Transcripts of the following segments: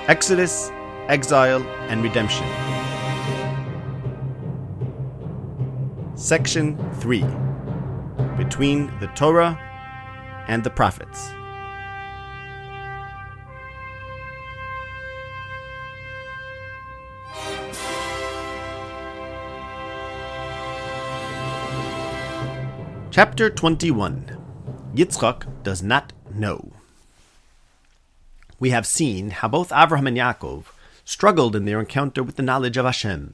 Exodus, Exile and Redemption. Section 3. Between the Torah and the Prophets. Chapter 21. Yitzchak does not know. We have seen how both Avraham and Yaakov struggled in their encounter with the knowledge of Hashem.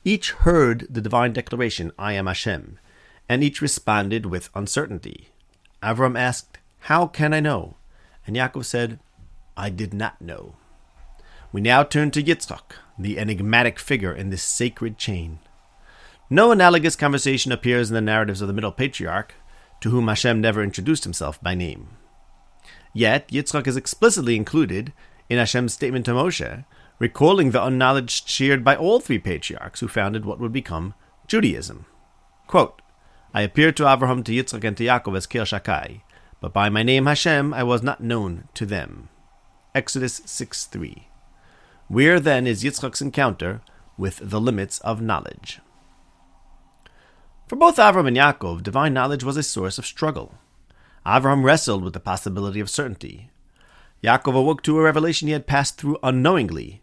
Each heard the divine declaration, I am Hashem, and each responded with uncertainty. Avraham asked, how can I know? And Yaakov said, I did not know. We now turn to Yitzchak, the enigmatic figure in this sacred chain. No analogous conversation appears in the narratives of the Middle Patriarch, to whom Hashem never introduced himself by name. Yet, Yitzchak is explicitly included in Hashem's statement to Moshe, recalling the unknowledge shared by all three patriarchs who founded what would become Judaism. Quote, I appeared to Avraham, to Yitzchak, and to Yaakov as Kel Shakai, but by my name Hashem I was not known to them. Exodus 6:3. Where then is Yitzchak's encounter with the limits of knowledge? For both Avraham and Yaakov, divine knowledge was a source of struggle. Avraham wrestled with the possibility of certainty. Yaakov awoke to a revelation he had passed through unknowingly,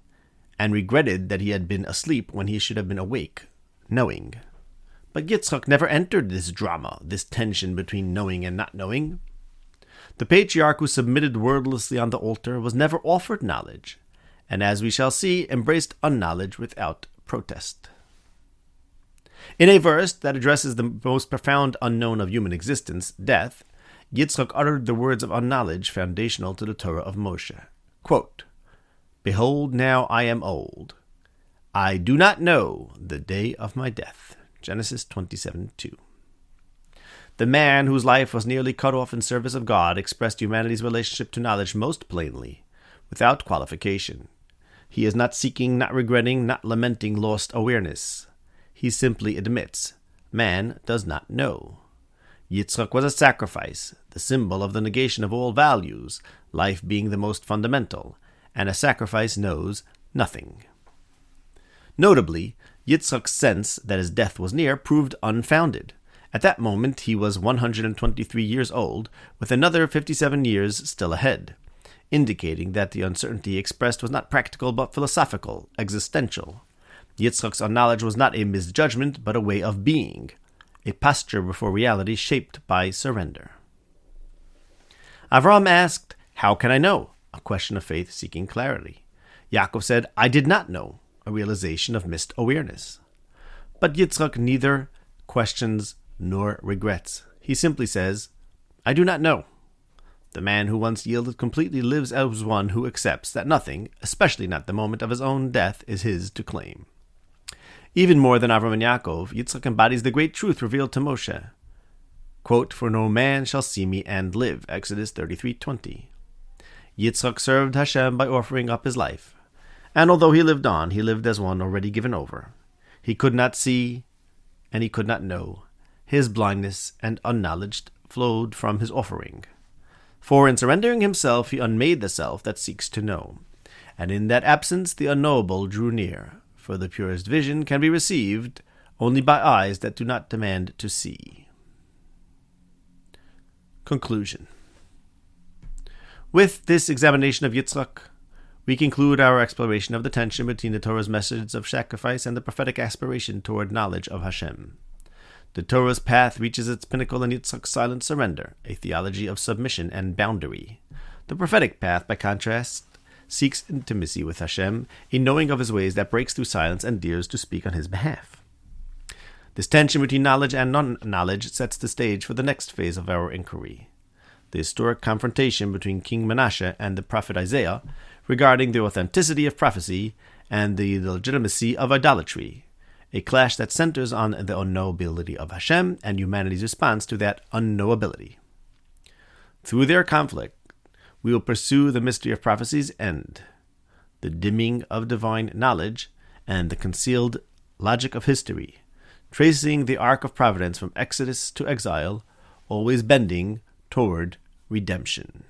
and regretted that he had been asleep when he should have been awake, knowing. But Yitzchak never entered this drama, this tension between knowing and not knowing. The patriarch who submitted wordlessly on the altar was never offered knowledge, and as we shall see, embraced unknowledge without protest. In a verse that addresses the most profound unknown of human existence, death, Yitzchak uttered the words of unknowledge foundational to the Torah of Moshe. Quote, Behold, now I am old. I do not know the day of my death. Genesis 27:2. The man whose life was nearly cut off in service of God expressed humanity's relationship to knowledge most plainly, without qualification. He is not seeking, not regretting, not lamenting lost awareness. He simply admits, man does not know. Yitzchak was a sacrifice, the symbol of the negation of all values, life being the most fundamental, and a sacrifice knows nothing. Notably, Yitzchak's sense that his death was near proved unfounded. At that moment he was 123 years old, with another 57 years still ahead, indicating that the uncertainty expressed was not practical but philosophical, existential. Yitzchak's unknowledge was not a misjudgment but a way of being, a posture before reality shaped by surrender. Avraham asked, how can I know? A question of faith seeking clarity. Yaakov said, I did not know, a realization of missed awareness. But Yitzchak neither questions nor regrets. He simply says, I do not know. The man who once yielded completely lives as one who accepts that nothing, especially not the moment of his own death, is his to claim. Even more than Avraham and Yaakov, Yitzchak embodies the great truth revealed to Moshe. Quote, For no man shall see me and live. Exodus 33:20. Yitzchak served Hashem by offering up his life. And although he lived on, he lived as one already given over. He could not see, and he could not know. His blindness and unknowledge flowed from his offering. For in surrendering himself, he unmade the self that seeks to know. And in that absence, the unknowable drew near. For the purest vision can be received only by eyes that do not demand to see. Conclusion. With this examination of Yitzchak, we conclude our exploration of the tension between the Torah's message of sacrifice and the prophetic aspiration toward knowledge of Hashem. The Torah's path reaches its pinnacle in Yitzchak's silent surrender, a theology of submission and boundary. The prophetic path, by contrast, seeks intimacy with Hashem, a knowing of his ways that breaks through silence and dares to speak on his behalf. This tension between knowledge and non-knowledge sets the stage for the next phase of our inquiry, the historic confrontation between King Manasseh and the prophet Isaiah regarding the authenticity of prophecy and the legitimacy of idolatry, a clash that centers on the unknowability of Hashem and humanity's response to that unknowability. Through their conflict, we will pursue the mystery of prophecy's end, the dimming of divine knowledge, and the concealed logic of history, tracing the arc of providence from Exodus to exile, always bending toward redemption.